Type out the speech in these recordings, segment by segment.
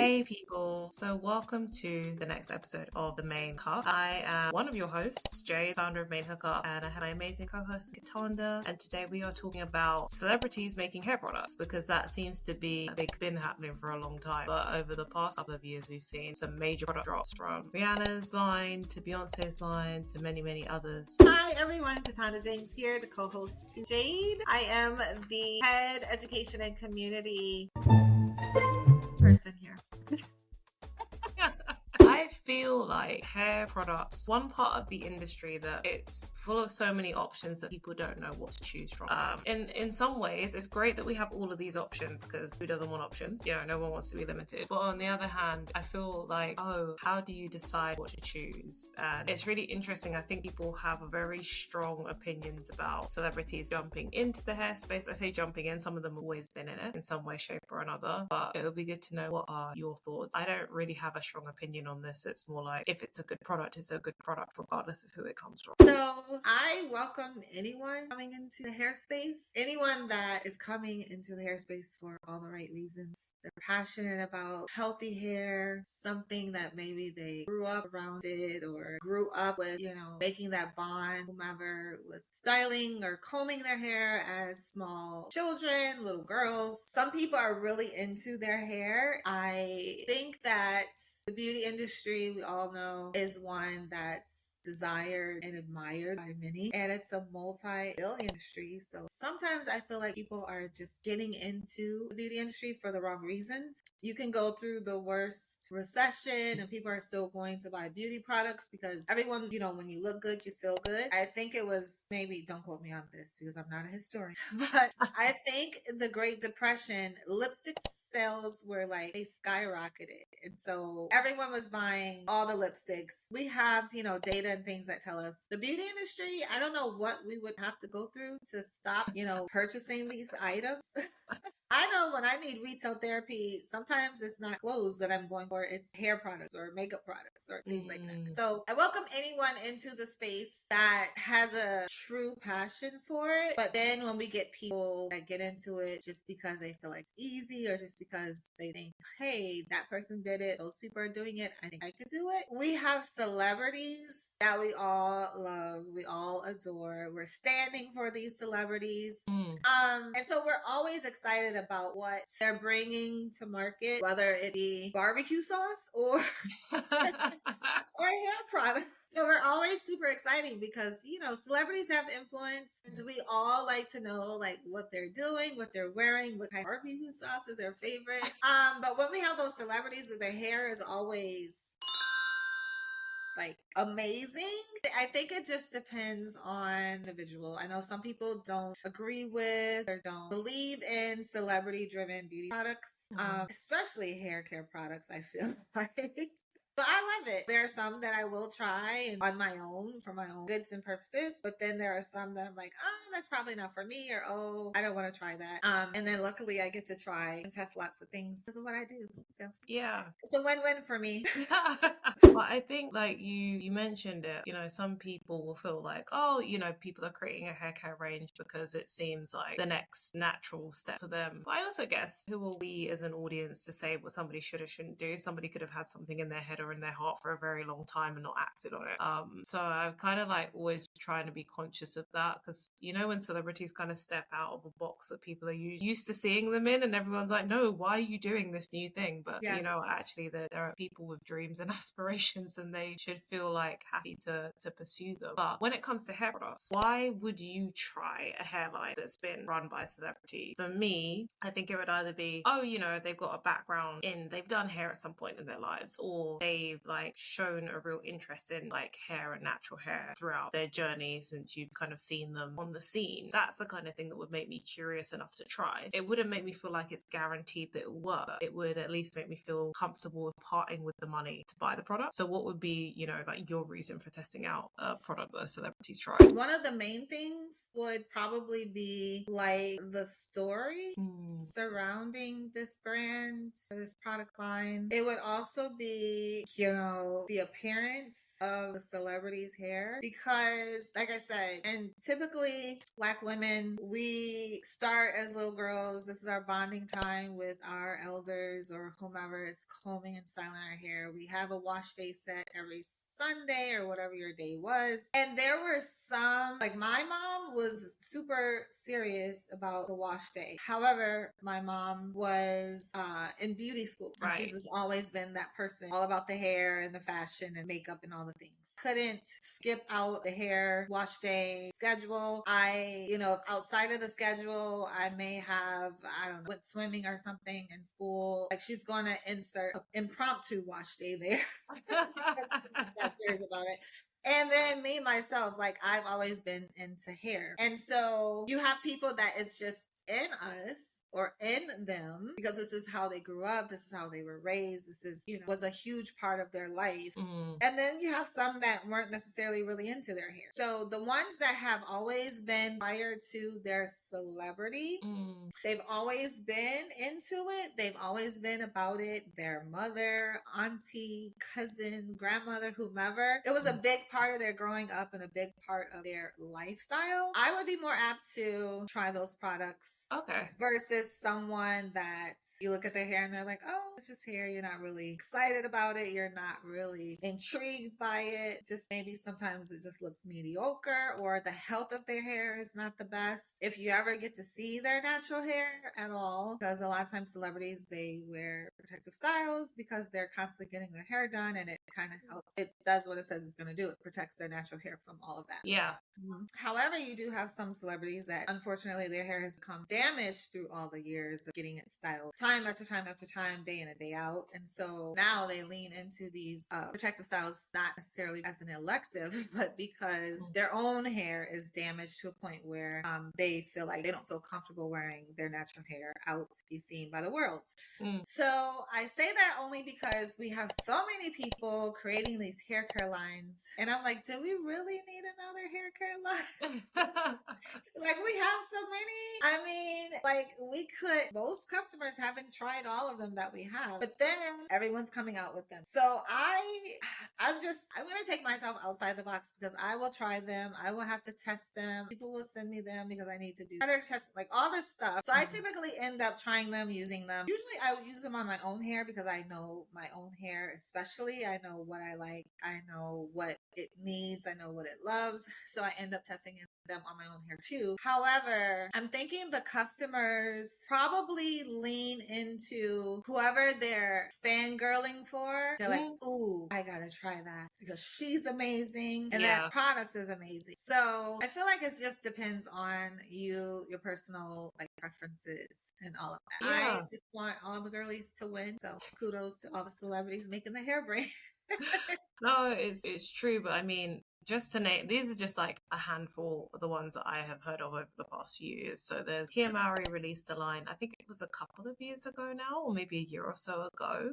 Hey people, so welcome to the next episode of The Main Cup. I am one of your hosts, Jade, founder of Main Hookup, and I have my amazing co-host, Cataanda, and today we are talking about celebrities making hair products because that seems to be a big thing happening for a long time. But over the past couple of years, we've seen some major product drops from Rihanna's line to Beyonce's line to many, many others. Hi everyone, Cataanda James here, the co-host to Jade. I am the head education and community person here. I feel like hair products, one part of the industry that it's full of so many options that people don't know what to choose from. In some ways, it's great that we have all of these options because who doesn't want options? You know, no one wants to be limited. But on the other hand, I feel like, how do you decide what to choose? And it's really interesting. I think people have very strong opinions about celebrities jumping into the hair space. I say jumping in, some of them have always been in it in some way, shape, or another. But it would be good to know what are your thoughts. I don't really have a strong opinion on this. It's more like if it's a good product, it's a good product regardless of who it comes from. So I welcome anyone coming into the hair space, anyone that is coming into the hair space for all the right reasons. They're passionate about healthy hair, something that maybe they grew up around it or grew up with, making that bond, whomever was styling or combing their hair as small children, little girls. Some people are really into their hair. I think that the beauty industry, we all know, is one that's desired and admired by many, and it's a multi-billion industry. So sometimes I feel like people are just getting into the beauty industry for the wrong reasons. You can go through the worst recession and people are still going to buy beauty products because everyone, when you look good, you feel good. I think it was, maybe don't quote me on this because I'm not a historian, but I think the Great Depression, lipstick sales were like, they skyrocketed. And so everyone was buying all the lipsticks. We have, data and things that tell us the beauty industry, I don't know what we would have to go through to stop, purchasing these items. I know when I need retail therapy, sometimes it's not clothes that I'm going for, it's hair products or makeup products or things like that. So I welcome anyone into the space that has a true passion for it. But then when we get people that get into it just because they feel like it's easy or just because they think, hey, that person did it, those people are doing it, I think I could do it. We have celebrities that we all love, we all adore. We're standing for these celebrities. And so we're always excited about what they're bringing to market, whether it be barbecue sauce or hair products. So we're always super excited because, celebrities have influence and we all like to know like what they're doing, what they're wearing, what kind of barbecue sauce is their favorite. But when we have those celebrities, their hair is always like amazing. I think it just depends on the individual. I know some people don't agree with or don't believe in celebrity driven beauty products, especially hair care products, I feel like. But I love it. There are some that I will try on my own for my own goods and purposes. But then there are some that I'm like, that's probably not for me, or I don't want to try that. And then luckily I get to try and test lots of things. This is what I do. So yeah, it's a win-win for me. Well, I think like you mentioned it, some people will feel like, people are creating a hair care range because it seems like the next natural step for them. But I also guess who are we as an audience to say what somebody should or shouldn't do? Somebody could have had something in their head or in their heart for a very long time and not acted on it. So I'm kind of like always trying to be conscious of that because when celebrities kind of step out of a box that people are used to seeing them in and everyone's like, no, why are you doing this new thing? But actually there are people with dreams and aspirations and they should feel like happy to pursue them. But when it comes to hair products, why would you try a hairline that's been run by a celebrity? For me, I think it would either be, they've got a background in, they've done hair at some point in their lives, or they've like shown a real interest in like hair and natural hair throughout their journey since you've kind of seen them on the scene. That's the kind of thing that would make me curious enough to try. It wouldn't make me feel like it's guaranteed that it'll work. It would at least make me feel comfortable with parting with the money to buy the product. So what would be, like your reason for testing out a product that celebrities tried? One of the main things would probably be like the story surrounding this brand or this product line. It would also be see, the appearance of the celebrity's hair. Because, like I said, and typically Black women, we start as little girls. This is our bonding time with our elders or whomever is combing and styling our hair. We have a wash day set every Sunday or whatever your day was. And there were some, like my mom was super serious about the wash day. However, my mom was in beauty school. And she's just always been that person, all about the hair and the fashion and makeup and all the things. Couldn't skip out the hair wash day schedule. Outside of the schedule, I may have, I don't know, went swimming or something in school. Like she's going to insert an impromptu wash day there. Because she's that serious about it. And then me, myself, like I've always been into hair. And so you have people that it's just in us or in them because this is how they grew up. This is how they were raised. This is, was a huge part of their life. And then you have some that weren't necessarily really into their hair. So the ones that have always been prior to their celebrity, they've always been into it. They've always been about it. Their mother, auntie, cousin, grandmother, whomever. It was a big part of their growing up and a big part of their lifestyle. I would be more apt to try those products. Okay. Versus someone that you look at their hair and they're like, oh, it's just hair. You're not really excited about it. You're not really intrigued by it. Just maybe sometimes it just looks mediocre or the health of their hair is not the best. If you ever get to see their natural hair at all, because a lot of times celebrities, they wear protective styles because they're constantly getting their hair done and it kind of helps. It does what it says it's going to do. It protects their natural hair from all of that. Yeah. However, you do have some celebrities that unfortunately their hair has become damaged through all the years of getting it styled time after time after time, day in and day out. And so now they lean into these protective styles, not necessarily as an elective, but because their own hair is damaged to a point where they feel like they don't feel comfortable wearing their natural hair out to be seen by the world. So I say that only because we have so many people creating these hair care lines. And I'm like, do we really need another hair care line? Like we have so many. I mean, like most customers haven't tried all of them that we have, but then everyone's coming out with them. So I'm going to take myself outside the box because I will try them. I will have to test them. People will send me them because I need to do better tests, like all this stuff. So I typically end up trying them, using them. Usually I would use them on my own hair because I know my own hair, especially. I know what I like. I know what it needs. I know what it loves. So I end up testing them on my own hair too. However, I'm thinking the customers probably lean into whoever they're fangirling for. They're like, ooh, I gotta try that because she's amazing and that product is amazing. So I feel like it just depends on you, your personal like preferences and all of that. I just want all the girlies to win. So kudos to all the celebrities making the hair brand. No, it's true, but I mean, just to name, these are just like a handful of the ones that I have heard of over the past few years. So there's Tia Mowry released a line, I think it was a couple of years ago now, or maybe a year or so ago.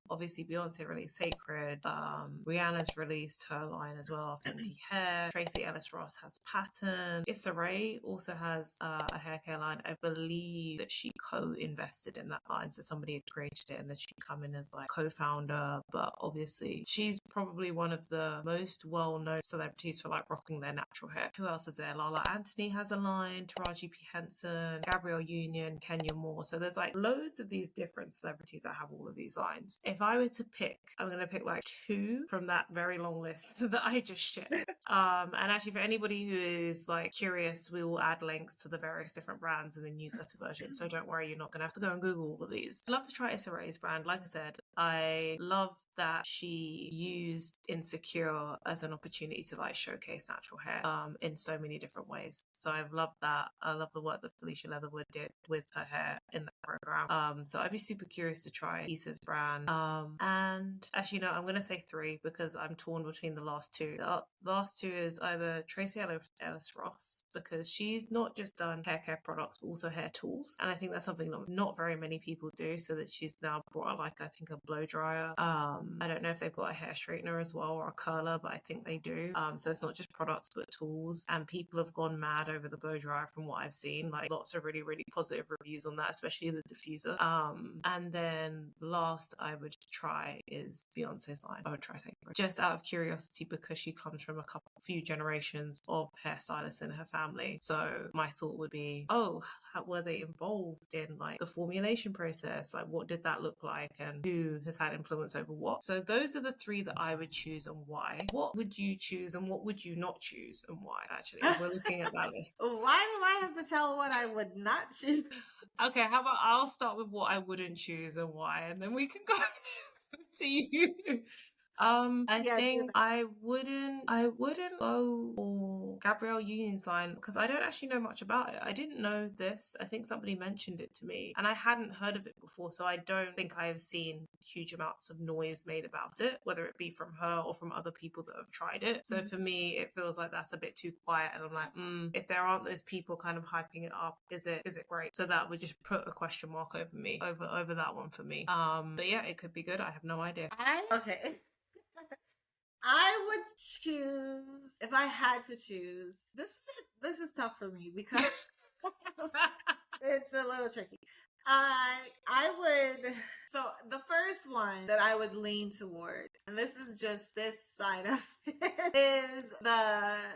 Obviously Beyonce released Cecred. Rihanna's released her line as well, Fenty Hair. Tracy Ellis Ross has Pattern. Issa Rae also has a hair care line. I believe that she co-invested in that line, so somebody had created it and then she'd come in as like co-founder. But obviously she's probably one of the most well-known celebrities for like rocking their natural hair. Who else is there? Lala Anthony has a line, Taraji P. Henson, Gabrielle Union, Kenya Moore. So there's like loads of these different celebrities that have all of these lines. If I were to pick, I'm going to pick like two from that very long list that I just shared. And actually for anybody who is like curious, we will add links to the various different brands in the newsletter version. So don't worry, you're not going to have to go and Google all of these. I'd love to try Issa Rae's brand. Like I said, I love that she used Insecure as an opportunity to like showcase natural hair in so many different ways. So I've loved that. I love the work that Felicia Leatherwood did with her hair in that program. So I'd be super curious to try Issa's brand. And actually no, I'm gonna say three because I'm torn between the last two. The last two is either Tracy Ellis Ross, because she's not just done hair care products but also hair tools, and I think that's something that not very many people do. So that she's now brought out like I think a blow dryer. I don't know if they've got a hair straightener as well or a curler, but I think they do do. So it's not just products, but tools. And people have gone mad over the blow dryer from what I've seen. Like lots of really, really positive reviews on that, especially the diffuser. And then last I would try is Beyonce's line. I would try Cecred, just out of curiosity, because she comes from few generations of hairstylists in her family. So my thought would be, oh, how were they involved in like the formulation process? Like what did that look like, and who has had influence over what? So those are the three that I would choose, and why. What would you choose, and what would you not choose, and why? Actually, if we're looking at that list. Why do I have to tell what I would not choose? Okay, how about I'll start with what I wouldn't choose and why, and then we can go to you. I think I wouldn't go for Gabrielle Union's line because I don't actually know much about it. I didn't know this. I think somebody mentioned it to me and I hadn't heard of it before, so I don't think I have seen huge amounts of noise made about it, whether it be from her or from other people that have tried it. So for me, it feels like that's a bit too quiet, and I'm like, if there aren't those people kind of hyping it up, is it great? So that would just put a question mark over me, over that one for me. But yeah, it could be good. I have no idea. Okay. I would choose, if I had to choose, this is tough for me because it's a little tricky. I would, so the first one that I would lean toward, and this is just this side of it, is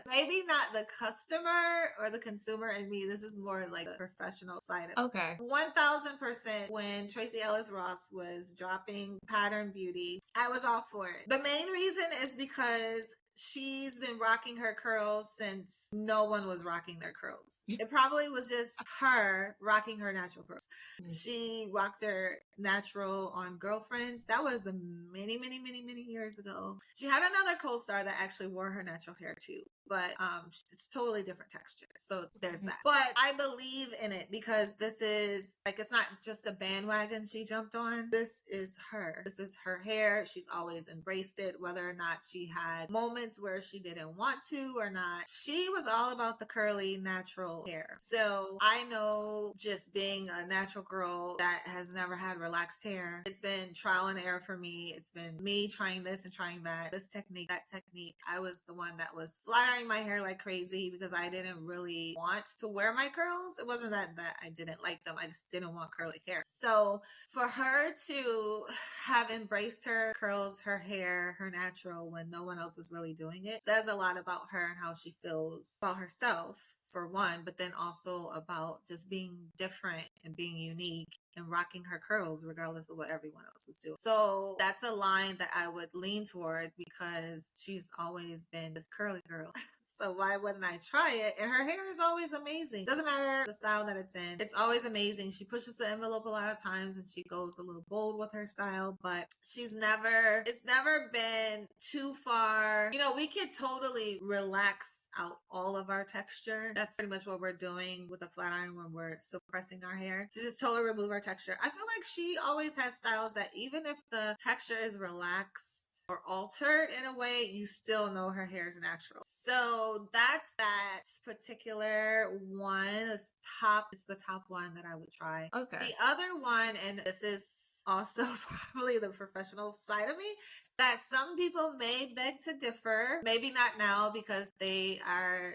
maybe not the customer or the consumer in me. This is more like the professional side of it. Okay. 1000% when Tracy Ellis Ross was dropping Pattern Beauty, I was all for it. The main reason is because she's been rocking her curls since no one was rocking their curls. It probably was just her rocking her natural curls. She rocked her natural on Girlfriends. That was many, many, many, many years ago. She had another co-star that actually wore her natural hair too, but it's totally different texture. So there's that. But I believe in it because this is like, it's not just a bandwagon she jumped on. This is her. This is her hair. She's always embraced it, whether or not she had moments where she didn't want to or not. She was all about the curly natural hair. So I know, just being a natural girl that has never had relaxed hair, it's been trial and error for me. It's been me trying this and trying that, this technique, that technique. I was the one that was flat ironing my hair like crazy because I didn't really want to wear my curls. It wasn't that I didn't like them. I just didn't want curly hair. So for her to have embraced her curls, her hair, her natural, when no one else was really doing it, says a lot about her and how she feels about herself, for one, but then also about just being different and being unique and rocking her curls regardless of what everyone else was doing. So that's a line that I would lean toward because she's always been this curly girl. So why wouldn't I try it? And her hair is always amazing. Doesn't matter the style that it's in. It's always amazing. She pushes the envelope a lot of times and she goes a little bold with her style, but it's never been too far. You know, we could totally relax out all of our texture. That's pretty much what we're doing with a flat iron when we're suppressing our hair, to just totally remove our texture. I feel like she always has styles that even if the texture is relaxed or altered in a way, you still know her hair is natural. So that's that particular one. It's the top one that I would try. Okay. The other one, and this is also probably the professional side of me, that some people may beg to differ. Maybe not now because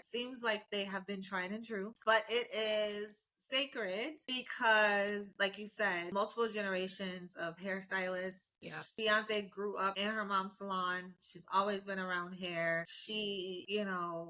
seems like they have been tried and true, but it is Cecred because, like you said, multiple generations of hairstylists. Yeah. Beyonce grew up in her mom's salon. She's always been around hair. She,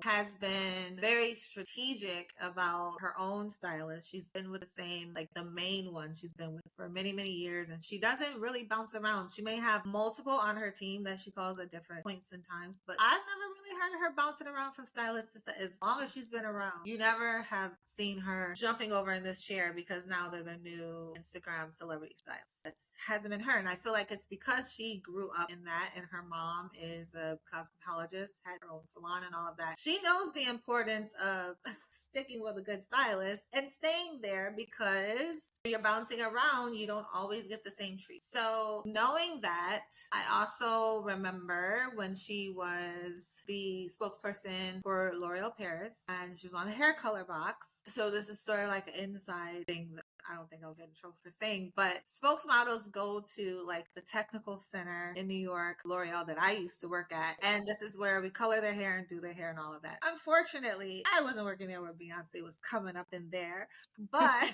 has been very strategic about her own stylist. She's been with the main one she's been with for many, many years, and she doesn't really bounce around. She may have multiple on her team that she calls at different points and times, but I've never really heard of her bouncing around from stylist to stylist. As long as she's been around, you never have seen her jumping over in this chair because now they're the new Instagram celebrity stylists. That hasn't been her, and I feel like it's because she grew up in that, and her mom is a cosmetologist, had her own salon and all of that. She knows the importance of sticking with a good stylist and staying there, because when you're bouncing around, you don't always get the same treat. So knowing that, I also remember when she was the spokesperson for L'Oreal Paris, and she was on a hair color box. So this is sort of like an inside thing that I don't think I'll get in trouble for saying, but spokesmodels go to like the technical center in New York, L'Oreal, that I used to work at. And this is where we color their hair and do their hair and all of that. Unfortunately, I wasn't working there where Beyonce was coming up in there, but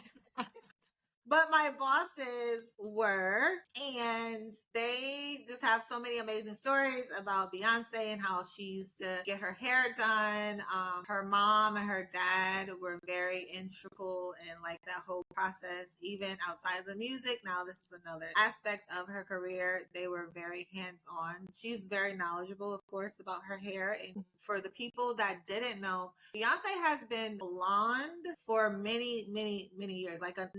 but my bosses were, and they just have so many amazing stories about Beyonce and how she used to get her hair done. Her mom and her dad were very integral in like that whole process, even outside of the music. Now, this is another aspect of her career. They were very hands-on. She's very knowledgeable, of course, about her hair. And for the people that didn't know, Beyonce has been blonde for many, many, many years. Like her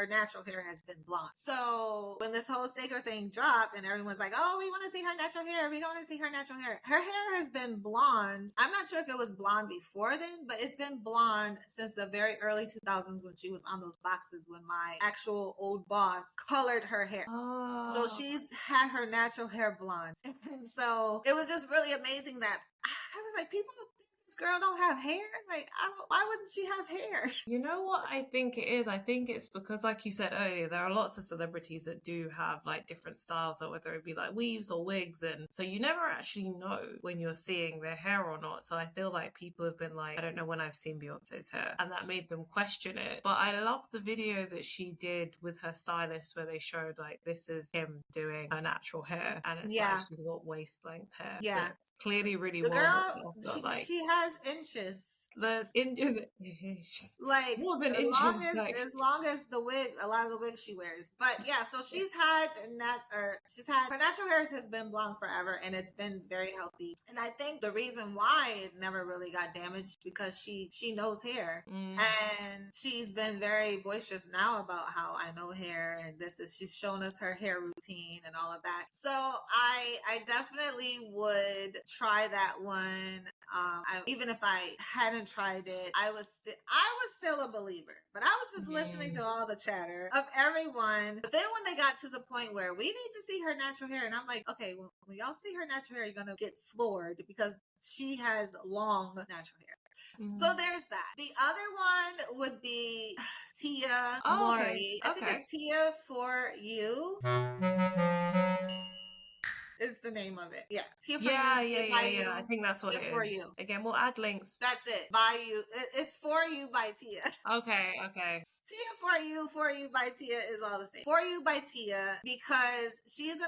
natural hair has been blonde. So when this whole Cecred thing dropped and everyone's like, oh, we want to see her natural hair. We want to see her natural hair. Her hair has been blonde. I'm not sure if it was blonde before then, but it's been blonde since the very early 2000s when she was on those boxes when my actual old boss colored her hair. Oh. So she's had her natural hair blonde. And so it was just really amazing that I was like, people think this girl don't have hair? Like, why wouldn't she have hair? You know what I think it is? I think it's because, like you said earlier, there are lots of celebrities that do have like different styles, or whether it be like weaves or wigs, and so you never actually know when you're seeing their hair or not. So I feel like people have been like, I don't know when I've seen Beyonce's hair, and that made them question it. But I love the video that she did with her stylist where they showed like this is him doing her natural hair, and it's like she's got waist length hair. Yeah, it's clearly really the well. girl, she has inches. There's inches, like more than as inches. As long as the wig, a lot of the wigs she wears. But yeah, so she's had her natural hair has been blonde forever, and it's been very healthy. And I think the reason why it never really got damaged because she knows hair, and she's been very boisterous now about how I know hair, and she's shown us her hair routine and all of that. So I definitely would try that one. Even if I hadn't tried it, I was still a believer. But I was just listening to all the chatter of everyone. But then when they got to the point where we need to see her natural hair, and I'm like, okay, well, when y'all see her natural hair, you're gonna get floored because she has long natural hair. So there's that. The other one would be Tia Mowry. Okay. I think it's Tia for You. Is the name of it. Yeah. Tia for You. Yeah. I think that's what it is. For You. Again, we'll add links. That's it. By You. It's For You by Tia. Okay. Tia For You by Tia is all the same. For You by Tia, because she and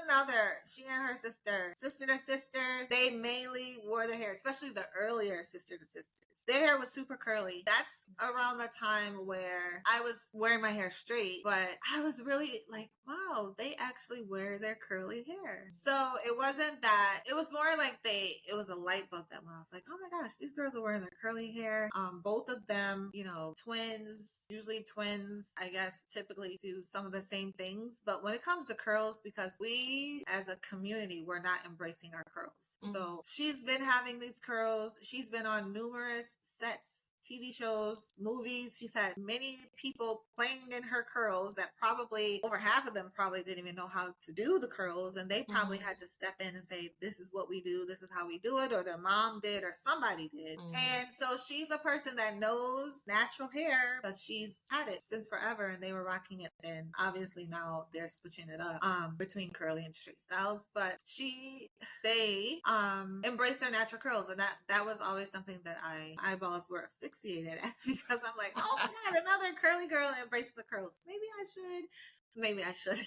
her sister, they mainly wore their hair, especially the earlier sister to sisters. Their hair was super curly. That's around the time where I was wearing my hair straight, but I was really like, wow, they actually wear their curly hair. So it wasn't that, it was more like it was a light bulb that went off. Like, oh my gosh, these girls are wearing their curly hair. Both of them, usually twins, I guess, typically do some of the same things. But when it comes to curls, because we as a community, we're not embracing our curls. So she's been having these curls. She's been on numerous sets, TV shows, movies. She's had many people playing in her curls that probably over half of them probably didn't even know how to do the curls, and they probably had to step in and say, this is what we do, this is how we do it, or their mom did, or somebody did. And so she's a person that knows natural hair because she's had it since forever, and they were rocking it, and obviously now they're switching it up between curly and straight styles. But they embrace their natural curls, and that was always something that eyeballs were fixated at because I'm like, oh my god, another curly girl embracing the curls. Maybe I should.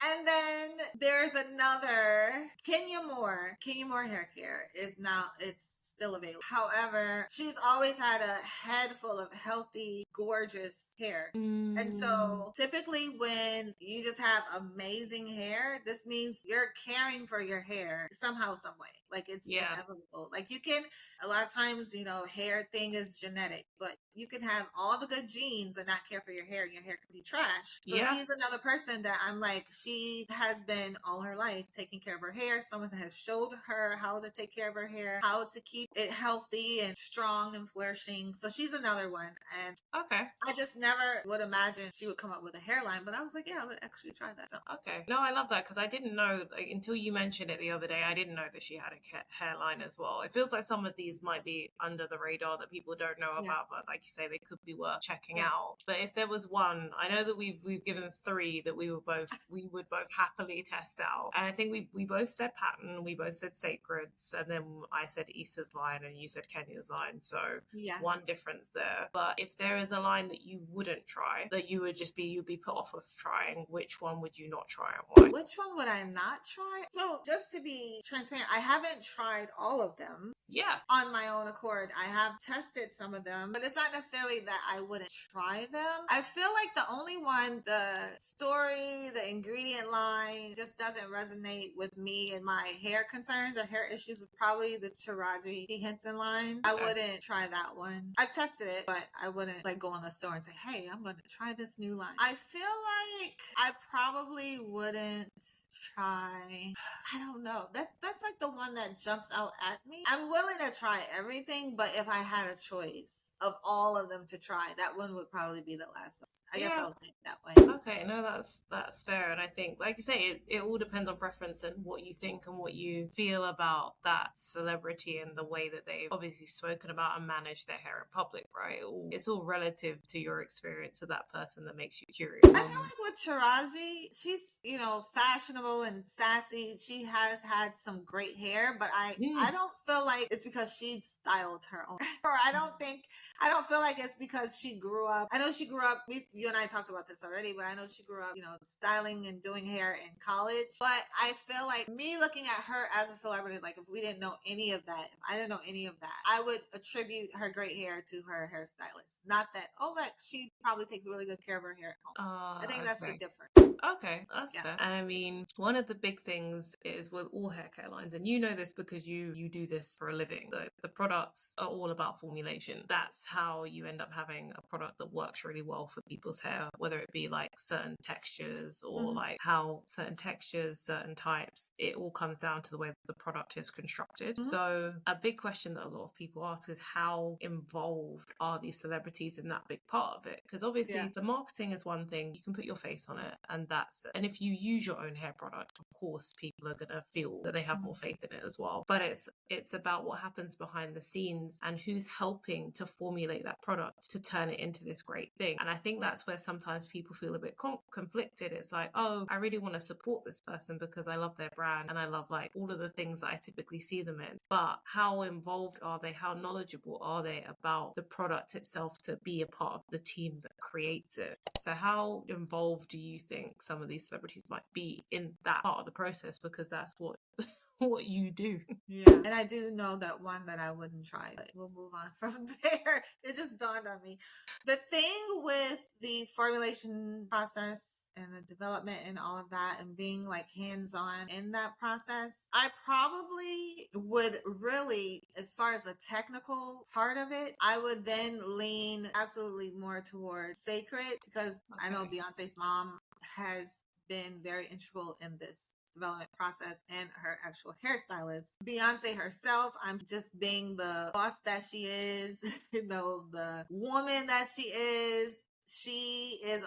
And then there's another Kenya Moore hair care it's still available. However, she's always had a head full of healthy, gorgeous hair. And so typically when you just have amazing hair, this means you're caring for your hair somehow, some way. Like it's inevitable. Like you can, a lot of times, hair thing is genetic, but you can have all the good genes and not care for your hair, and your hair can be trash. So Yeah. she's another person that I'm like, she has been all her life taking care of her hair. Someone has showed her how to take care of her hair, how to keep it healthy and strong and flourishing. So she's another one. And Okay. I just never would imagine she would come up with a hairline, but I was like, yeah, I would actually try that. So. Okay. No, I love that because I didn't know, like, until you mentioned it the other day, I didn't know that she had a hairline as well. It feels like some of these might be under the radar that people don't know Yeah. about, but like you say, they could be worth checking Yeah. out. But if there was one, I know that we've given three that we would both happily test out. And I think we both said pattern, we both said sacreds, and then I said Issa's line and you said Kenya's line. So Yeah. one difference there. But if there is a line that you wouldn't try, that you'd be put off of trying, which one would you not try and why? Which one would I not try? So just to be transparent, I haven't tried all of them. Yeah. On my own accord. I have tested some of them, but it's not necessarily that I wouldn't try them. I feel like the only one, the story, the ingredient line just doesn't resonate with me and my hair concerns or hair issues with probably the Taraji P. Henson line. I wouldn't try that one. I've tested it, but I wouldn't like go on the store and say, hey, I'm going to try this new line. I feel like I probably wouldn't try. I don't know. That's like the one that jumps out at me. I'm willing to try everything, but if I had a choice of all of them to try, that one would probably be the last one. I guess I'll say it that way. Okay, no, that's fair. And I think, like you say, it all depends on preference and what you think and what you feel about that celebrity and the way that they've obviously spoken about and managed their hair in public, right? It's all relative to your experience of that person that makes you curious. I feel like with Taraji, she's, fashionable and sassy. She has had some great hair, but I don't feel like it's because she styled her own. Or I don't feel like it's because she grew up. I know she grew up, you and I talked about this already, but I know she grew up, styling and doing hair in college. But I feel like me looking at her as a celebrity, like if we didn't know any of that, if I didn't know any of that, I would attribute her great hair to her hairstylist. Not that, like she probably takes really good care of her hair at home. I think that's the difference. Okay, that's fair. And I mean, one of the big things is with all hair care lines, and you know this because you do this for a living. The products are all about formulation. That's how you end up having a product that works really well for people's hair, whether it be like certain textures or like how certain textures, certain types. It all comes down to the way the product is constructed. So a big question that a lot of people ask is how involved are these celebrities in that big part of it? Because obviously the marketing is one thing, you can put your face on it and that's it. And if you use your own hair product, of course people are going to feel that they have more faith in it as well. But it's about what happens behind the scenes and who's helping to formulate that product to turn it into this great thing. And I think that's where sometimes people feel a bit conflicted. It's like, oh, I really want to support this person because I love their brand and I love like all of the things that I typically see them in. But how involved are they? How knowledgeable are they about the product itself to be a part of the team that creates it? So how involved do you think some of these celebrities might be in that part of the process? Because that's what what you do. Yeah. And I do know that one that I wouldn't try, but we'll move on from there. It just dawned on me. The thing with the formulation process and the development and all of that and being like hands-on in that process, I probably would really, as far as the technical part of it, I would then lean absolutely more towards Cecred because I know Beyonce's mom has been very integral in this development process and her actual hairstylist. Beyonce herself, I'm just being the boss that she is, the woman that she is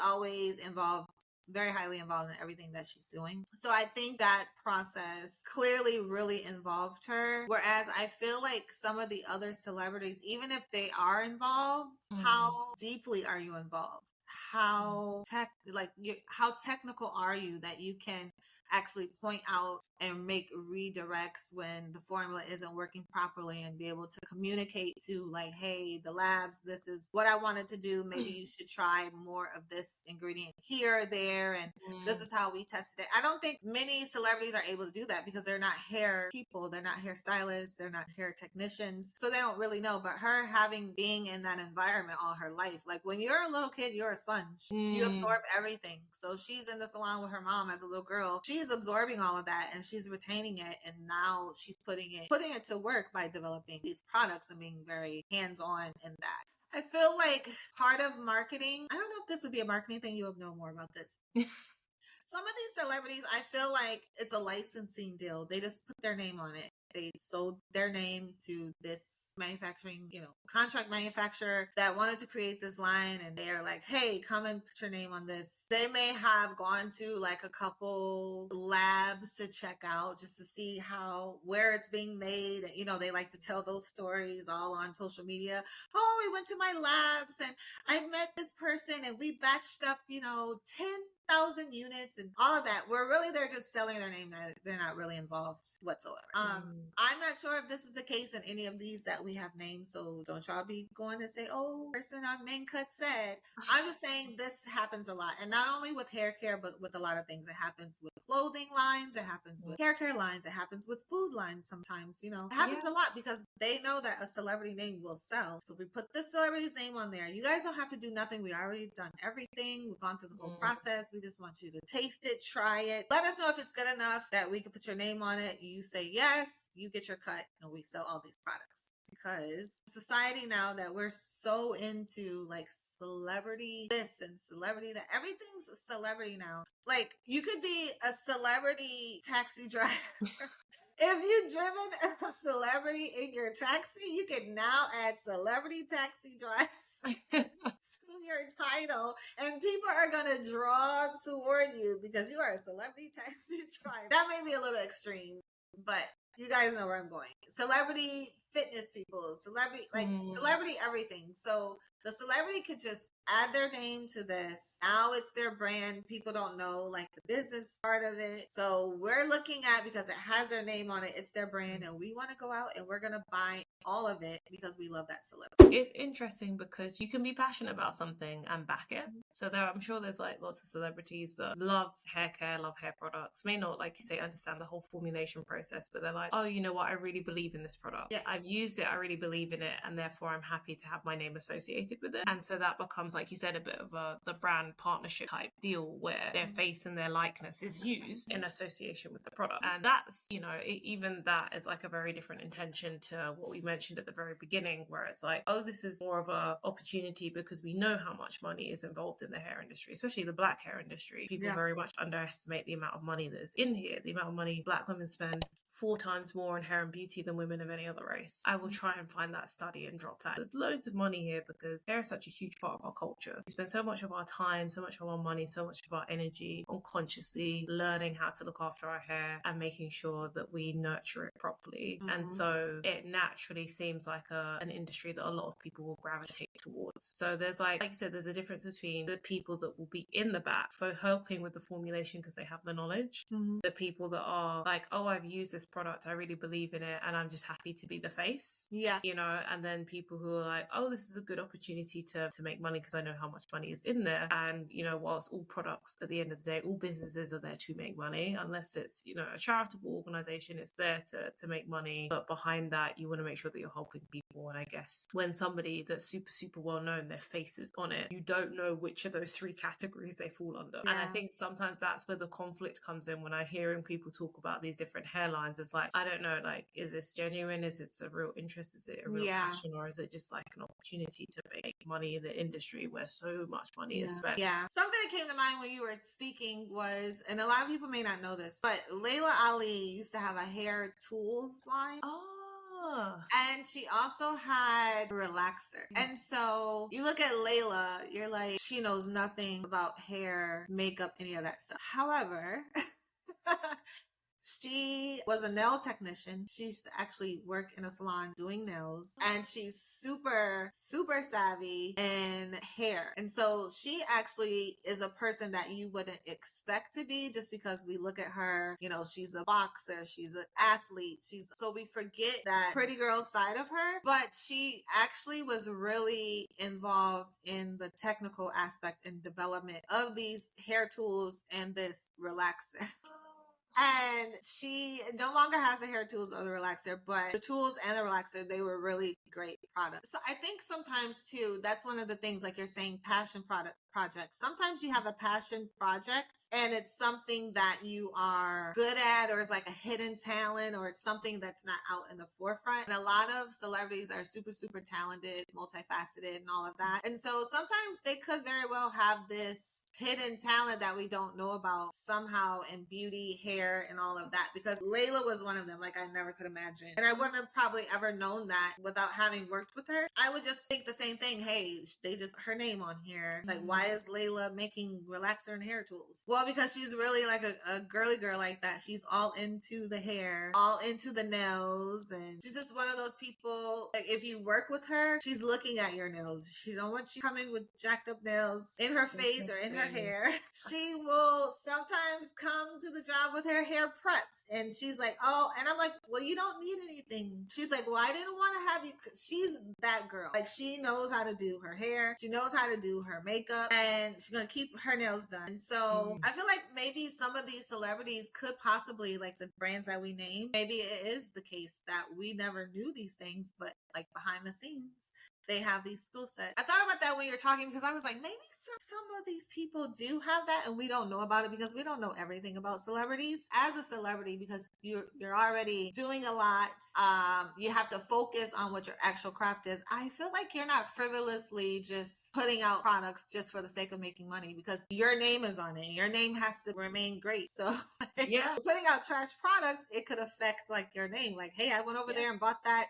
always involved, very highly involved in everything that she's doing. So I think that process clearly really involved her. Whereas I feel like some of the other celebrities, even if they are involved, how deeply are you involved? How technical are you that you can actually point out and make redirects when the formula isn't working properly and be able to communicate to like, hey, the labs, this is what I wanted to do. Maybe you should try more of this ingredient here or there. And this is how we tested it. I don't think many celebrities are able to do that because they're not hair people. They're not hair stylists. They're not hair technicians. So they don't really know. But her being in that environment all her life, like when you're a little kid, you're a sponge. You absorb everything. So she's in the salon with her mom as a little girl. She's she's absorbing all of that and she's retaining it, and now she's putting it to work by developing these products and being very hands-on in that. I feel like part of marketing, I don't know if this would be a marketing thing, you would know more about this. Some of these celebrities, I feel like it's a licensing deal. They just put their name on it. They sold their name to this manufacturing, contract manufacturer that wanted to create this line, and they are like, hey, come and put your name on this. They may have gone to like a couple labs to check out just to see where it's being made. They like to tell those stories all on social media. Oh, we went to my labs and I met this person and we batched up, 10,000 units and all of that. Where really they're just selling their name. They're not really involved whatsoever. I'm not sure if this is the case in any of these that we have named, so don't y'all be going and say, oh, person on Main Cut said. I'm just saying this happens a lot, and not only with hair care, but with a lot of things. It happens with clothing lines, it happens with hair care lines, it happens with food lines sometimes. It happens a lot because they know that a celebrity name will sell. So if we put this celebrity's name on there, you guys don't have to do nothing. We already done everything. We've gone through the whole process. We just want you to taste it, try it. Let us know if it's good enough that we can put your name on it. You say yes, you get your cut, and we sell all these products. Because society now that we're so into like celebrity this and celebrity that, everything's a celebrity now. Like, you could be a celebrity taxi driver. If you've driven a celebrity in your taxi, you can now add celebrity taxi driver to your title, and people are going to draw toward you because you are a celebrity taxi driver. That may be a little extreme, but you guys know where I'm going. Celebrity fitness people, celebrity everything. So the celebrity could just add their name to this. Now it's their brand. People don't know like the business part of it. So we're looking at, because it has their name on it, it's their brand, and we want to go out and we're going to buy all of it because we love that celebrity. It's interesting because you can be passionate about something and back it. So I'm sure there's like lots of celebrities that love hair care, love hair products, may not, like you say, understand the whole formulation process, but they're like, oh, you know what, I really believe in this product. Yeah. I've used it, I really believe in it, and therefore I'm happy to have my name associated with it. And so that becomes, like you said, a bit of the brand partnership type deal where their face and their likeness is used in association with the product. And that's, even that is like a very different intention to what we mentioned at the very beginning, where it's like, oh, this is more of a opportunity because we know how much money is involved in the hair industry, especially the black hair industry. People very much underestimate the amount of money that's in here, the amount of money black women spend 4 times more on hair and beauty than women of any other race. I will try and find that study and drop that. There's loads of money here because hair is such a huge part of our culture. We spend so much of our time, so much of our money, so much of our energy unconsciously learning how to look after our hair and making sure that we nurture it properly. And so it naturally seems like an industry that a lot of people will gravitate towards. So there's like you said, there's a difference between the people that will be in the back for helping with the formulation because they have the knowledge, the people that are like, oh, I've used this product, I really believe in it, and I'm just happy to be the face. And then people who are like, oh, this is a good opportunity to make money because I know how much money is in there. And whilst all products at the end of the day, all businesses are there to make money, unless it's a charitable organization, it's there to make money, but behind that you want to make sure that you're helping people. And I guess when somebody that's super well known, their face is on it, you don't know which of those 3 categories they fall under. And I think sometimes that's where the conflict comes in when I hearing people talk about these different hairlines. It's like, I don't know, like, is this genuine? Is it a real interest? Is it a real passion? Or is it just like an opportunity to make money in the industry where so much money is spent? Something that came to mind when you were speaking was, and a lot of people may not know this, but Layla Ali used to have a hair tools line. And she also had a relaxer. And so you look at Layla, you're like, she knows nothing about hair, makeup, any of that stuff. However, she was a nail technician. She used to actually work in a salon doing nails, and she's super savvy in hair. And so she actually is a person that you wouldn't expect to be just because we look at her, she's a boxer, she's an athlete. So we forget that pretty girl side of her, but she actually was really involved in the technical aspect and development of these hair tools and this relaxer. And she no longer has the hair tools or the relaxer, but the tools and the relaxer, they were really great products. So I think sometimes too, that's one of the things, like you're saying, passion projects. Sometimes you have a passion project and it's something that you are good at, or it's like a hidden talent, or it's something that's not out in the forefront. And a lot of celebrities are super, super talented, multifaceted, and all of that. And so sometimes they could very well have this hidden talent that we don't know about somehow in beauty, hair, and all of that, because Layla was one of them. Like, I never could imagine. And I wouldn't have probably ever known that without having worked with her. I would just think the same thing. Hey, they just her name on here. Like, why is Layla making relaxer and hair tools? Well, because she's really like a girly girl like that. She's all into the hair, all into the nails, and she's just one of those people. Like, if you work with her, she's looking at your nails. She don't want you coming with jacked up nails in her face or in her hair. She will sometimes come to the job with her hair prepped, and she's like, oh, and I'm like, well, you don't need anything. She's like, well, I didn't want to have you. She's that girl. Like, she knows how to do her hair. She knows how to do her makeup, and she's going to keep her nails done. And so I feel like maybe some of these celebrities could possibly, like the brands that we name, maybe it is the case that we never knew these things, but like behind the scenes, they have these skill sets. I thought about that when you're talking, because I was like, maybe some of these people do have that and we don't know about it, because we don't know everything about celebrities. As a celebrity, because you're already doing a lot, you have to focus on what your actual craft is. I feel like you're not frivolously just putting out products just for the sake of making money, because your name is on it. Your name has to remain great. So like, putting out trash products, it could affect like your name. Like, hey, I went over there and bought that,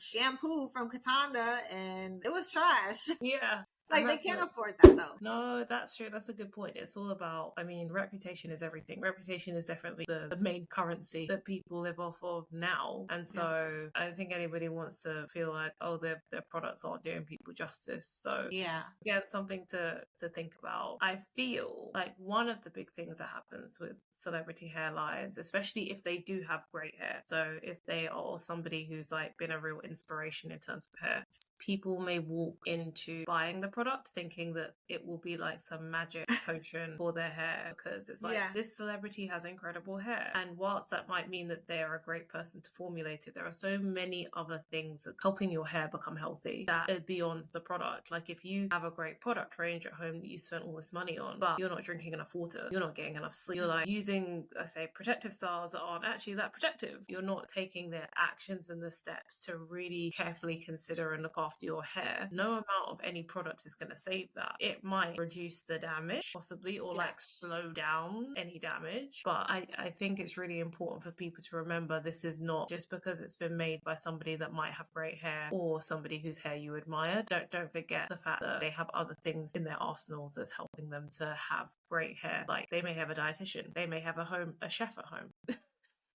shampoo from Cataanda, and it was trash. Yeah. Like, they can't afford that though. No, that's true. That's a good point. It's all about, I mean, reputation is everything. Reputation is definitely the main currency that people live off of now. And so I don't think anybody wants to feel like, oh, their products aren't doing people justice. So again, something to think about. I feel like one of the big things that happens with celebrity hairlines, especially if they do have great hair, so if they are somebody who's like been a real inspiration in terms of hair, people may walk into buying the product thinking that it will be like some magic potion for their hair, because it's like, this celebrity has incredible hair. And whilst that might mean that they are a great person to formulate it, there are so many other things that helping your hair become healthy that are beyond the product. Like, if you have a great product range at home that you spent all this money on, but you're not drinking enough water, you're not getting enough sleep, you're like using, I say, protective styles that aren't actually that protective, you're not taking the actions and the steps to really carefully consider and look after your hair, no amount of any product is going to save that. It might reduce the damage possibly, or like slow down any damage, but I think it's really important for people to remember this is not just because it's been made by somebody that might have great hair or somebody whose hair you admire. Don't forget the fact that they have other things in their arsenal that's helping them to have great hair. Like, they may have a dietitian, they may have a chef at home.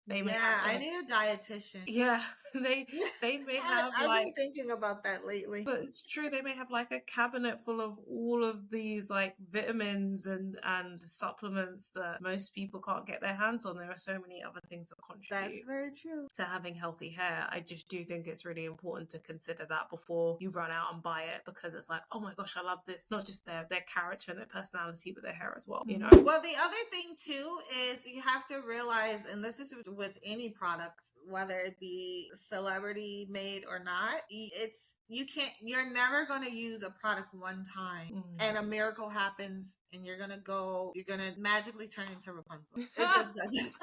I need a dietitian. Yeah, they may have I've been thinking about that lately. But it's true, they may have like a cabinet full of all of these like vitamins and supplements that most people can't get their hands on. There are so many other things that contribute. That's very true. To having healthy hair. I just do think it's really important to consider that before you run out and buy it, because it's like, oh my gosh, I love this. Not just their character and their personality, but their hair as well, Well, the other thing too is you have to realize, and this is with any products, whether it be celebrity made or not, you're never going to use a product one time and a miracle happens and you're going to magically turn into Rapunzel. It just doesn't.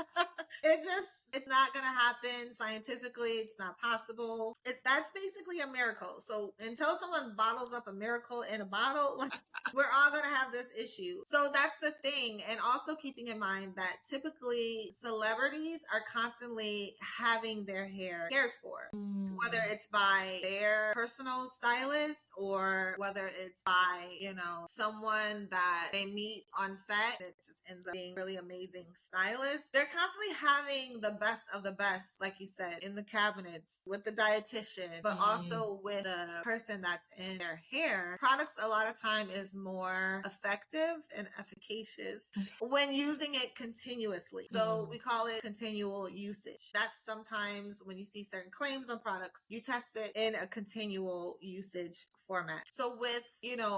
It's not going to happen scientifically. It's not possible. That's basically a miracle. So until someone bottles up a miracle in a bottle, like, we're all going to have this issue. So that's the thing. And also keeping in mind that typically celebrities are constantly having their hair cared for, whether it's by their personal stylist or whether it's by, someone that they meet on set. It just ends up being really amazing stylist. They're constantly having the best of the best, like you said, in the cabinets with the dietitian, but also with the person that's in their hair. Products a lot of time is more effective effective and efficacious when using it continuously. So we call it continual usage. That's sometimes when you see certain claims on products, you test it in a continual usage format. So with,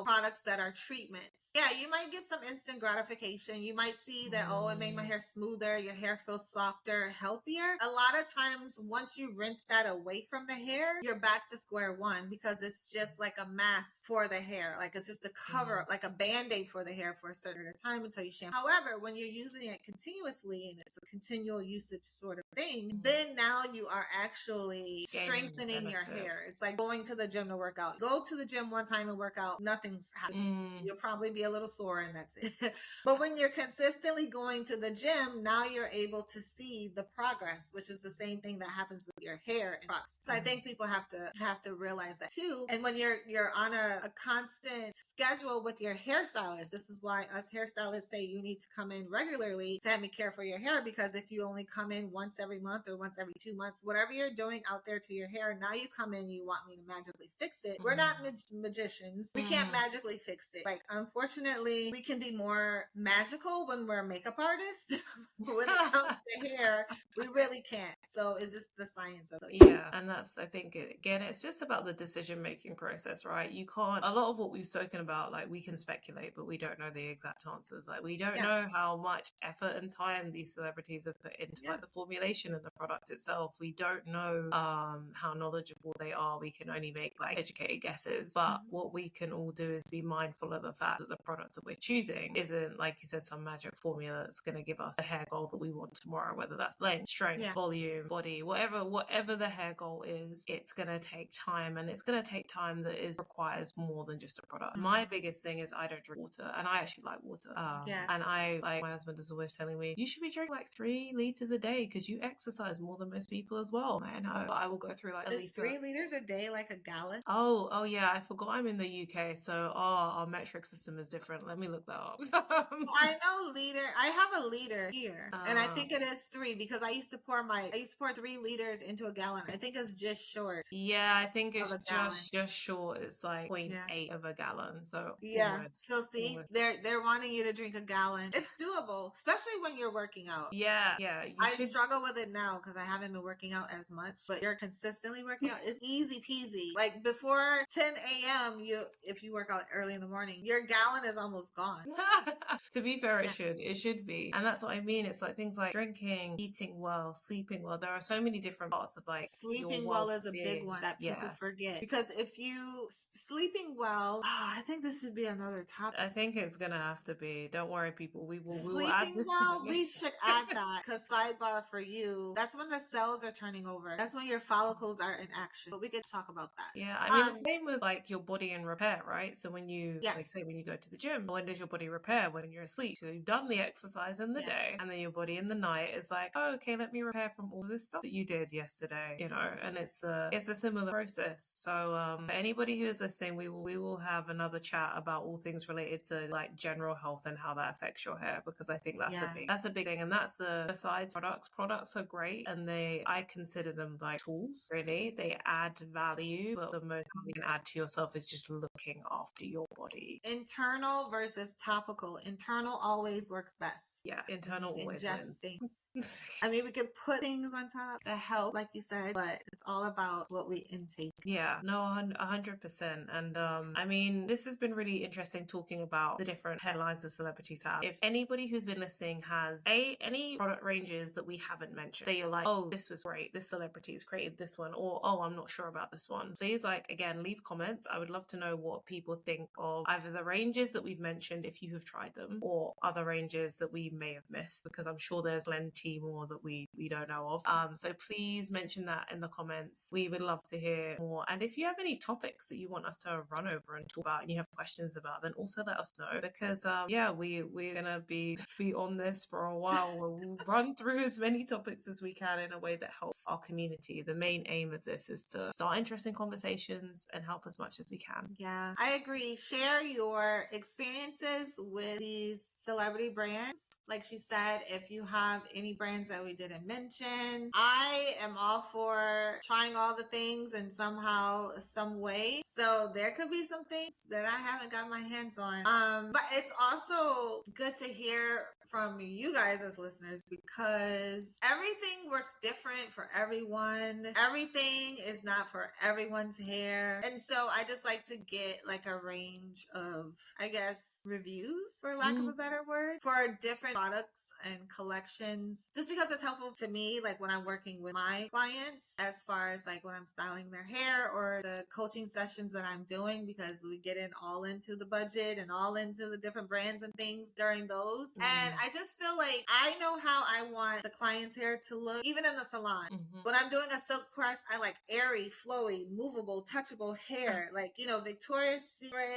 products that are treatments, yeah, you might get some instant gratification. You might see that, oh, it made my hair smoother, your hair feels softer, healthier. A lot of times, once you rinse that away from the hair, you're back to square one because it's just like a mask for the hair. Like it's just a cover, like a band-aid for the hair for a certain time until you shampoo. However, when you're using it continuously and it's a continual usage sort of thing, then now you are actually strengthening your hair. It's like going to the gym to work out. Go to the gym one time and work out, nothing's happening. You'll probably be a little sore and that's it. But when you're consistently going to the gym, now you're able to see the progress, which is the same thing that happens with your hair and products. So I think people have to realize that too. And when you're on a constant schedule with your hairstylist, this is why us hairstylists say you need to come in regularly to have me care for your hair, because if you only come in once every month or once every 2 months, whatever you're doing out there to your hair, now you come in, you want me to magically fix it. We're not magicians. We can't magically fix it. Like, unfortunately, we can be more magical when we're makeup artists. When it comes to hair, we really can't. So it's just the science of it. Yeah, and that's, I think, again, it's just about the decision-making process, right? You can't, a lot of what we've spoken about, like, we can speculate, but we don't know the exact answers. Like, we don't know how much effort and time these celebrities have put into like the formulation of the product itself. We don't know how knowledgeable they are. We can only make like educated guesses, but what we can all do is be mindful of the fact that the product that we're choosing isn't, like you said, some magic formula that's going to give us a hair goal that we want tomorrow, whether that's length, strength, volume, body, whatever the hair goal is. It's going to take time, and it's going to take time that requires more than just a product. My biggest thing is I don't drink water, and I actually like water. And I, like, my husband is always telling me, you should be drinking like 3 liters a day because you exercise more than most people as well. I know, but I will go through like a liter. 3 liters a day like a gallon? Oh yeah, I forgot I'm in the UK, so our metric system is different. Let me look that up. I know liter. I have a liter here, and I think it is 3 because I used to pour 3 liters into a gallon. I think it's just short. Yeah, I think it's just short. It's like 0.8 of a gallon. So almost, so see, they're wanting you to drink a gallon. It's doable, especially when you're working out. Yeah. I struggle with it now because I haven't been working out as much, but you're consistently working out. It's easy peasy. Like before 10 a.m., if you work out early in the morning, your gallon is almost gone. To be fair, it should be. And that's what I mean. It's like things like drinking, eating well, sleeping well. There are so many different parts of like sleeping well is a big one that people forget, because if you sleeping well, I think this should be another topic. I think it's gonna have to be. Don't worry, people. We will add this well. We should add that, because sidebar for you, that's when the cells are turning over. That's when your follicles are in action. But we could talk about that. Yeah, I mean, same with like your body and repair, right? So when you like say when you go to the gym, when does your body repair? When you're asleep. So you've done the exercise in the day, and then your body in the night is like, oh, okay, let me repair from all this stuff that you did yesterday, and it's a similar process. So anybody who is listening, we will have another chat about all things related to like general health and how that affects your hair, because I think that's a big thing. And that's besides products are great, and I consider them like tools. Really, they add value, but the most you can add to yourself is just looking after your body. Internal versus topical. Internal always works best. Yeah, internal always wins. Things. I mean, we could put things on top that help, like you said, but it's all about what we intake. Yeah, no, 100%. And I mean, this has been really interesting talking about the different hairlines that celebrities have. If anybody who's been listening has any product ranges that we haven't mentioned, say you're like, oh, this was great, this celebrity's created this one, or oh, I'm not sure about this one, please, like, again, leave comments. I would love to know what people think of either the ranges that we've mentioned if you have tried them, or other ranges that we may have missed, because I'm sure there's plenty more that we don't know of. So please mention that in the comments. We would love to hear more. And if you have any topics that you want us to run over and talk about and you have questions about, then also let us know, because we're gonna be on this for a while. We'll run through as many topics as we can in a way that helps our community. The main aim of this is to start interesting conversations and help as much as we can. Yeah, I agree. Share your experiences with these celebrity brands. Like she said, if you have any any brands that we didn't mention. I am all for trying all the things in somehow, some way. So there could be some things that I haven't got my hands on. But it's also good to hear from you guys as listeners, because everything works different for everyone. Everything is not for everyone's hair. And so I just like to get like a range of, I guess, reviews, for lack of a better word, for different products and collections, just because it's helpful to me, like when I'm working with my clients, as far as like when I'm styling their hair or the coaching sessions that I'm doing, because we get in all into the budget and all into the different brands and things during those. And I just feel like I know how I want the client's hair to look, even in the salon. When I'm doing a silk press, I like airy, flowy, movable, touchable hair. Like, Victoria's Secret,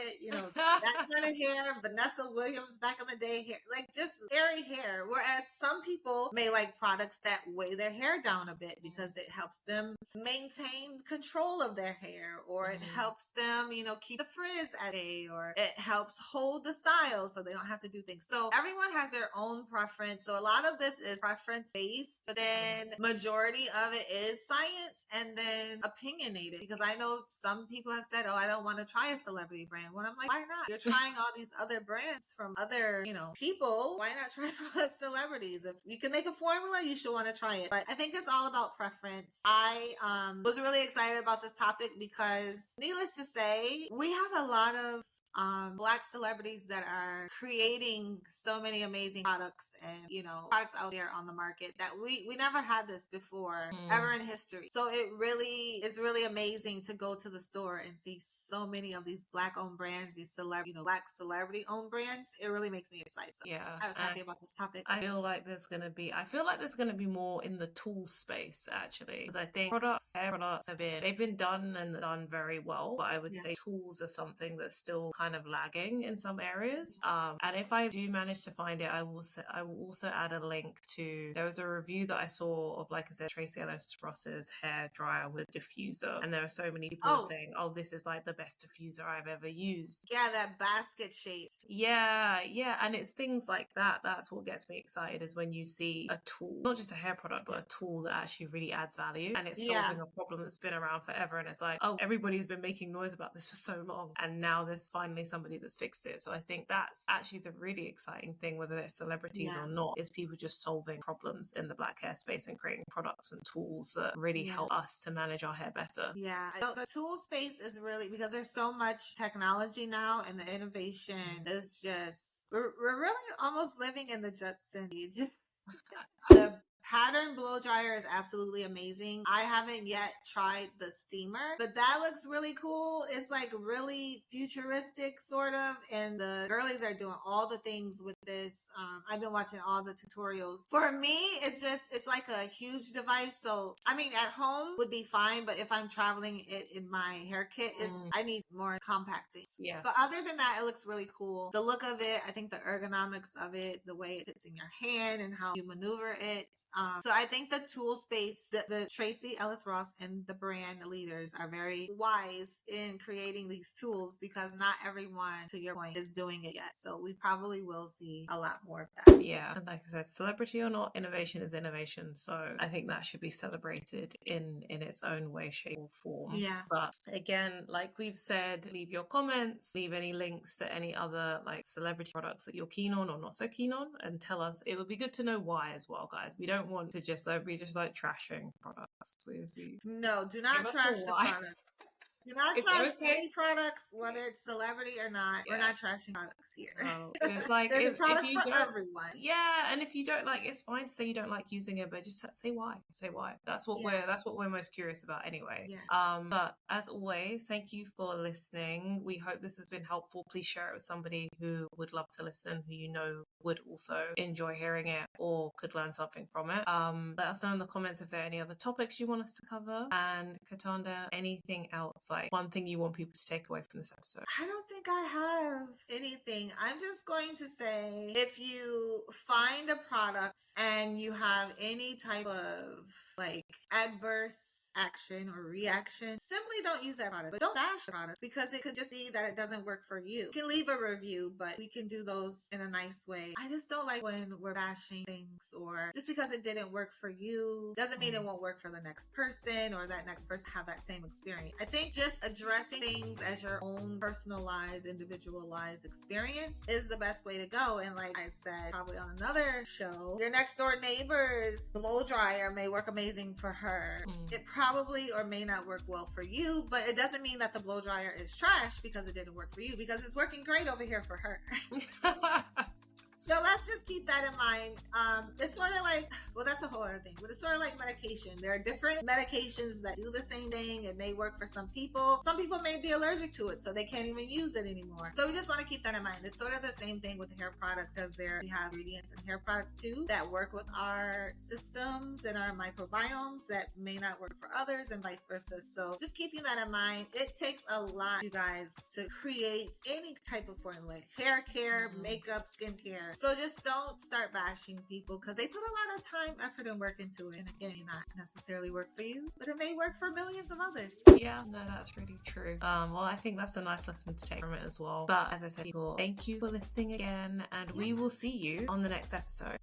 that kind of hair, Vanessa Williams back in the day hair, like just airy hair. Whereas some people may like products that weigh their hair down a bit because it helps them maintain control of their hair, or it helps them, keep the frizz at bay, or it helps hold the style so they don't have to do things. So everyone has their own preference. So a lot of this is preference based, but then majority of it is science and then opinionated, because I know some people have said, oh, I don't want to try a celebrity brand. When I'm like, why not? You're trying all these other brands from other, people. Why not try some celebrities? If you can make a formula, you should want to try it. But I think it's all about preference. I was really excited about this topic because, needless to say, we have a lot of Black celebrities that are creating so many amazing products and, products out there on the market that we never had this before ever in history. So it really is really amazing to go to the store and see so many of these Black owned brands, these Black celebrity owned brands. It really makes me excited. So yeah, I was happy about this topic. I feel like there's going to be more in the tool space, actually, because I think hair products they've been done and done very well, but I would say tools are something that's still kind of lagging in some areas. And if I do manage to find it, I will also add a link to, there was a review that I saw of, like I said, Tracee Ellis Ross's hair dryer with diffuser, and there are so many people saying, oh, this is like the best diffuser I've ever used. Yeah, that basket shape. Yeah, and it's things like that. That's what gets me excited, is when you see a tool, not just a hair product, but a tool that actually really adds value, and it's solving a problem that's been around forever. And it's like, oh, everybody's been making noise about this for so long, and now there's finally somebody that's fixed it. So I think that's actually the really exciting thing, whether they're celebrities or not, is people just solving problems in the Black hair space and creating products and tools that really help us to manage our hair better. Yeah, the tool space is really, because there's so much technology now, and the innovation is just, we're really almost living in the Jetsons age. The pattern blow dryer is absolutely amazing. I haven't yet tried the steamer, but that looks really cool. It's like really futuristic sort of, and the girlies are doing all the things with this. I've been watching all the tutorials. For me, it's like a huge device. So I mean, at home would be fine, but if I'm traveling it in my hair kit, I need more compact things. Yeah. But other than that, it looks really cool. The look of it, I think the ergonomics of it, the way it fits in your hand and how you maneuver it. So I think the tool space, the Tracee Ellis Ross and the brand leaders are very wise in creating these tools, because not everyone, to your point, is doing it yet. So we probably will see a lot more of that. Yeah, and like I said, celebrity or not, innovation is innovation. So I think that should be celebrated in its own way, shape, or form. Yeah. But again, like we've said, leave your comments, leave any links to any other like celebrity products that you're keen on or not so keen on, and tell us. It would be good to know why as well, guys. We don't want to just be like trashing products. No, do not trash the products. Do not trash any products, whether it's celebrity or not. We're not trashing products here. Oh, it's like there's a product for everyone. Yeah, and if you don't like, it's fine to say you don't like using it, but just say why. Say why. That's what we're most curious about anyway. Yeah. But as always, thank you for listening. We hope this has been helpful. Please share it with somebody who would love to listen, who you know would also enjoy hearing it or could learn something from it. Let us know in the comments if there are any other topics you want us to cover. And Cataanda, anything else? Like one thing you want people to take away from this episode? I don't think I have anything. I'm just going to say, if you find a product and you have any type of like adverse action or reaction, simply don't use that product. But don't bash the product, because it could just be that it doesn't work for you. You can leave a review, but we can do those in a nice way. I just don't like when we're bashing things, or just because it didn't work for you doesn't mean it won't work for the next person, or that next person have that same experience. I think just addressing things as your own personalized, individualized experience is the best way to go. And like I said, probably on another show, your next door neighbor's blow dryer may work amazing for her. It probably or may not work well for you, but it doesn't mean that the blow dryer is trash because it didn't work for you, because it's working great over here for her. So let's just keep that in mind. It's sort of like, well, that's a whole other thing, but it's sort of like medication. There are different medications that do the same thing. It may work for some people. Some people may be allergic to it, so they can't even use it anymore. So we just want to keep that in mind. It's sort of the same thing with the hair products, because we have ingredients in hair products too that work with our systems and our microbiomes that may not work for others, and vice versa. So just keeping that in mind. It takes a lot, you guys, to create any type of formula, hair care, makeup, skincare. So just don't start bashing people, because they put a lot of time, effort, and work into it. And again, it may not necessarily work for you, but it may work for millions of others. Yeah, no, that's really true. Well, I think that's a nice lesson to take from it as well. But as I said, people, thank you for listening again, and we will see you on the next episode.